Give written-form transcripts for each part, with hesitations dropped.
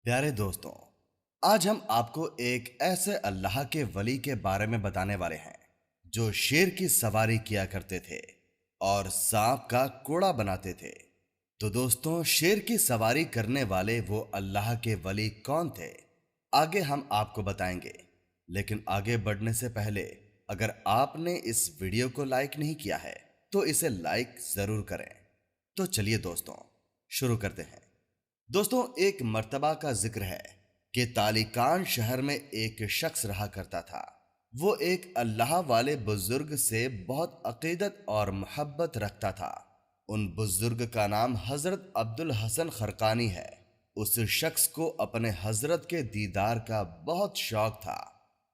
प्यारे दोस्तों, आज हम आपको एक ऐसे अल्लाह के वली के बारे में बताने वाले हैं जो शेर की सवारी किया करते थे और सांप का कोड़ा बनाते थे। तो दोस्तों, शेर की सवारी करने वाले वो अल्लाह के वली कौन थे, आगे हम आपको बताएंगे। लेकिन आगे बढ़ने से पहले अगर आपने इस वीडियो को लाइक नहीं किया है तो इसे लाइक जरूर करें। तो चलिए दोस्तों, शुरू करते हैं। दोस्तों, एक मर्तबा का जिक्र है कि तालिकान शहर में एक शख्स रहा करता था। वो एक अल्लाह वाले बुजुर्ग से बहुत अकीदत और मोहब्बत रखता था। उन बुजुर्ग का नाम हजरत अब्दुल हसन खरकानी है। उस शख्स को अपने हजरत के दीदार का बहुत शौक था।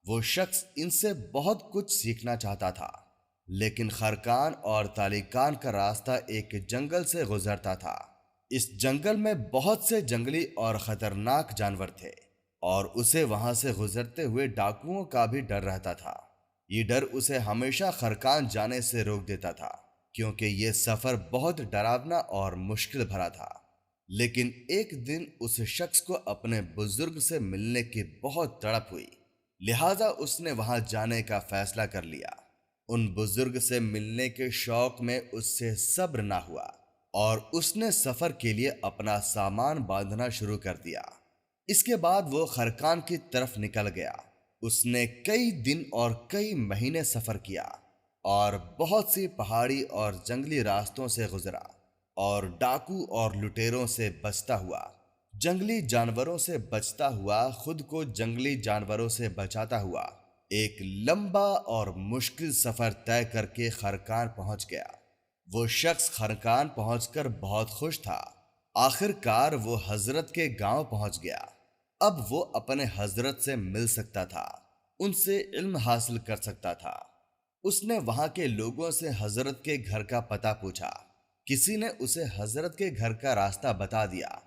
वो शख्स इनसे बहुत कुछ सीखना चाहता था, लेकिन खरकान और तालिकान का रास्ता एक जंगल से गुजरता था। इस जंगल में बहुत से जंगली और खतरनाक जानवर थे और उसे वहां से गुजरते हुए डाकुओं का भी डर रहता था। ये डर उसे हमेशा खरकान जाने से रोक देता था, क्योंकि ये सफर बहुत डरावना और मुश्किल भरा था। लेकिन एक दिन उस शख्स को अपने बुजुर्ग से मिलने की बहुत तड़प हुई, लिहाजा उसने वहां जाने का फैसला कर लिया। उन बुजुर्ग से मिलने के शौक में उससे सब्र ना हुआ और उसने सफर के लिए अपना सामान बांधना शुरू कर दिया। इसके बाद वो खरकान की तरफ निकल गया। उसने कई दिन और कई महीने सफर किया और बहुत सी पहाड़ी और जंगली रास्तों से गुजरा और डाकू और लुटेरों से बचता हुआ, जंगली जानवरों से बचता हुआ, खुद को जंगली जानवरों से बचाता हुआ एक लंबा और मुश्किल सफर तय करके खरकान पहुंच गया। वो शख्स खरकान पहुंचकर बहुत खुश था। आखिरकार वो हजरत के गांव पहुंच गया। अब वो अपने हजरत से मिल सकता था, उनसे इल्म हासिल कर सकता था। उसने वहां के लोगों से हजरत के घर का पता पूछा। किसी ने उसे हजरत के घर का रास्ता बता दिया।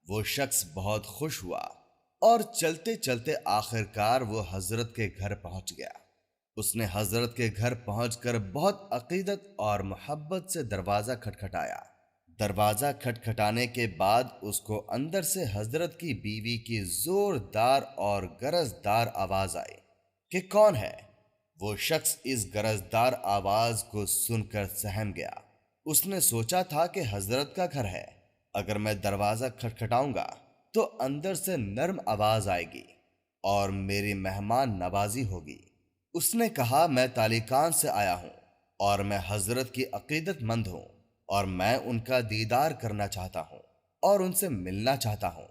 वो शख्स बहुत खुश हुआ और चलते चलते आखिरकार वो हजरत के घर पहुंच गया। उसने हजरत के घर पहुंचकर बहुत अकीदत और मोहब्बत से दरवाजा खटखटाया। दरवाजा खटखटाने के बाद उसको अंदर से हजरत की बीवी की जोरदार और गरजदार आवाज आई कि कौन है। वो शख्स इस गरजदार आवाज को सुनकर सहम गया। उसने सोचा था कि हजरत का घर है, अगर मैं दरवाजा खटखटाऊंगा तो अंदर से नर्म आवाज आएगी और मेरी मेहमान नवाजी होगी। उसने कहा, मैं तालिकान से आया हूं और मैं हजरत की अकीदतमंद हूं और मैं उनका दीदार करना चाहता हूं और उनसे मिलना चाहता हूं।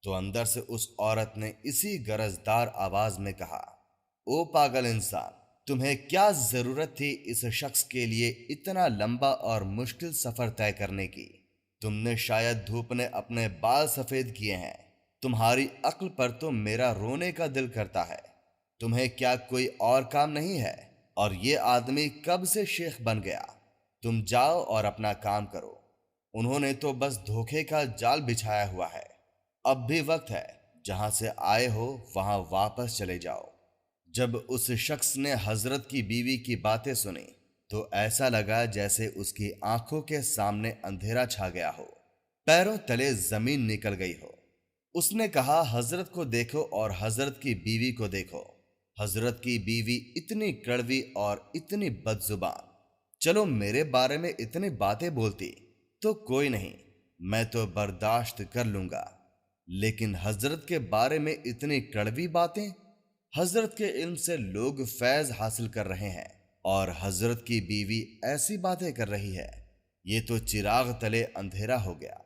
तो अंदर से उस औरत ने इसी गरजदार आवाज में कहा, ओ पागल इंसान, तुम्हें क्या जरूरत थी इस शख्स के लिए इतना लंबा और मुश्किल सफर तय करने की? तुमने शायद धूप ने अपने बाल सफेद किए हैं। तुम्हारी अक्ल पर तो मेरा रोने का दिल करता है। तुम्हें क्या कोई और काम नहीं है? और ये आदमी कब से शेख बन गया? तुम जाओ और अपना काम करो। उन्होंने तो बस धोखे का जाल बिछाया हुआ है। अब भी वक्त है, जहां से आए हो वहां वापस चले जाओ। जब उस शख्स ने हजरत की बीवी की बातें सुनी तो ऐसा लगा जैसे उसकी आंखों के सामने अंधेरा छा गया हो, पैरों तले जमीन निकल गई हो। उसने कहा, हजरत को देखो और हजरत की बीवी को देखो। हजरत की बीवी इतनी कड़वी और इतनी बदजुबान। चलो, मेरे बारे में इतनी बातें बोलती तो कोई नहीं, मैं तो बर्दाश्त कर लूंगा, लेकिन हजरत के बारे में इतनी कड़वी बातें। हजरत के इल्म से लोग फैज हासिल कर रहे हैं और हजरत की बीवी ऐसी बातें कर रही है, ये तो चिराग तले अंधेरा हो गया।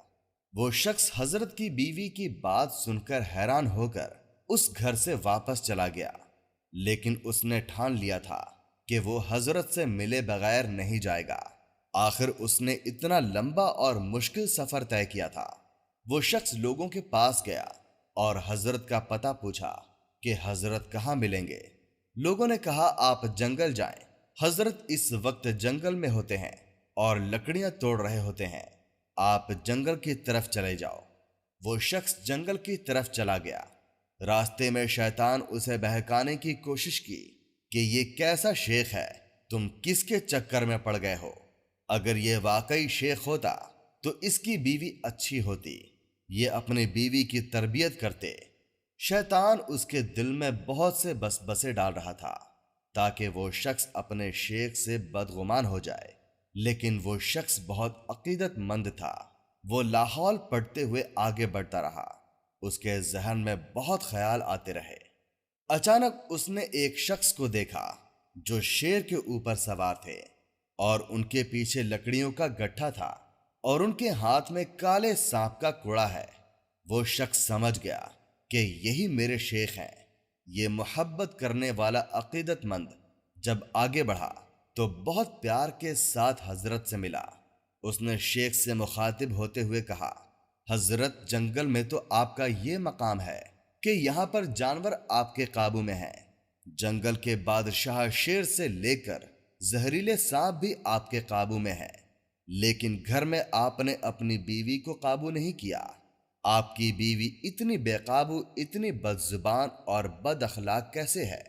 वो शख्स हजरत की बीवी की बात सुनकर हैरान होकर उस घर से वापस चला गया, लेकिन उसने ठान लिया था कि वो हजरत से मिले बगैर नहीं जाएगा। आखिर उसने इतना लंबा और मुश्किल सफर तय किया था। वो शख्स लोगों के पास गया और हजरत का पता पूछा कि हजरत कहाँ मिलेंगे। लोगों ने कहा, आप जंगल जाएं। हजरत इस वक्त जंगल में होते हैं और लकड़ियां तोड़ रहे होते हैं। आप जंगल की तरफ चले जाओ। वो शख्स जंगल की तरफ चला गया। रास्ते में शैतान उसे बहकाने की कोशिश की कि ये कैसा शेख है, तुम किसके चक्कर में पड़ गए हो? अगर ये वाकई शेख होता तो इसकी बीवी अच्छी होती, یہ اپنی بیوی کی تربیت کرتے، شیطان اس کے دل میں بہت سے بسبسے ڈال رہا تھا تاکہ وہ شخص اپنے شیخ سے بدگمان ہو جائے، لیکن وہ شخص بہت عقیدت مند تھا۔ وہ لاحول پڑھتے ہوئے آگے بڑھتا رہا، اس کے ذہن میں بہت خیال آتے رہے۔ اچانک اس نے ایک شخص کو دیکھا جو شیر کے اوپر سوار تھے اور ان کے پیچھے لکڑیوں کا گٹھا تھا اور ان کے ہاتھ میں کالے سانپ کا کوڑا ہے۔ وہ شخص سمجھ گیا کہ یہی میرے شیخ ہیں۔ یہ محبت کرنے والا عقیدت مند جب آگے بڑھا تو بہت پیار کے ساتھ حضرت سے ملا۔ اس نے شیخ سے مخاطب ہوتے ہوئے کہا، حضرت، جنگل میں تو آپ کا یہ مقام ہے کہ یہاں پر جانور آپ کے قابو میں ہیں۔ جنگل کے بادشاہ شیر سے لے کر زہریلے سانپ بھی آپ کے قابو میں ہیں، لیکن گھر میں آپ نے اپنی بیوی کو قابو نہیں کیا۔ آپ کی بیوی اتنی بے قابو، اتنی بد زبان اور بد اخلاق کیسے ہے؟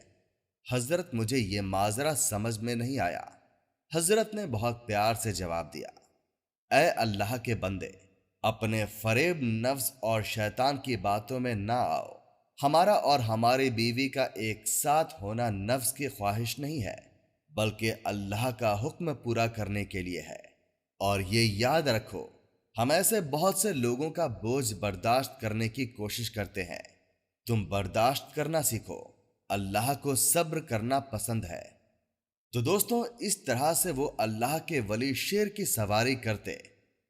حضرت، مجھے یہ ماجرا سمجھ میں نہیں آیا۔ حضرت نے بہت پیار سے جواب دیا، اے اللہ کے بندے، اپنے فریب نفس اور شیطان کی باتوں میں نہ آؤ۔ ہمارا اور ہماری بیوی کا ایک ساتھ ہونا نفس کی خواہش نہیں ہے، بلکہ اللہ کا حکم پورا کرنے کے لیے ہے۔ اور یہ یاد رکھو، ہم ایسے بہت سے لوگوں کا بوجھ برداشت کرنے کی کوشش کرتے ہیں۔ تم برداشت کرنا سیکھو، اللہ کو صبر کرنا پسند ہے۔ تو دوستوں، اس طرح سے وہ اللہ کے ولی شیر کی سواری کرتے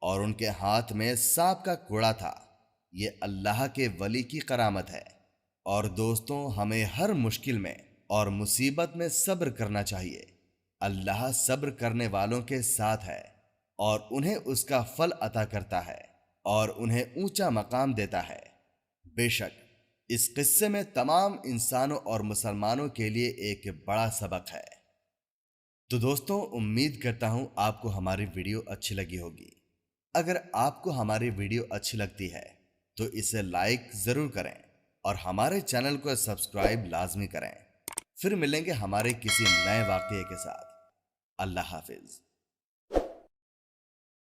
اور ان کے ہاتھ میں سانپ کا کوڑا تھا۔ یہ اللہ کے ولی کی کرامت ہے۔ اور دوستوں، ہمیں ہر مشکل میں اور مصیبت میں صبر کرنا چاہیے۔ اللہ صبر کرنے والوں کے ساتھ ہے اور انہیں اس کا پھل عطا کرتا ہے اور انہیں اونچا مقام دیتا ہے۔ بے شک اس قصے میں تمام انسانوں اور مسلمانوں کے لیے ایک بڑا سبق ہے۔ تو دوستوں، امید کرتا ہوں آپ کو ہماری ویڈیو اچھی لگی ہوگی۔ اگر آپ کو ہماری ویڈیو اچھی لگتی ہے تو اسے لائک ضرور کریں اور ہمارے چینل کو سبسکرائب لازمی کریں۔ پھر ملیں گے ہمارے کسی نئے واقعے کے ساتھ۔ اللہ حافظ۔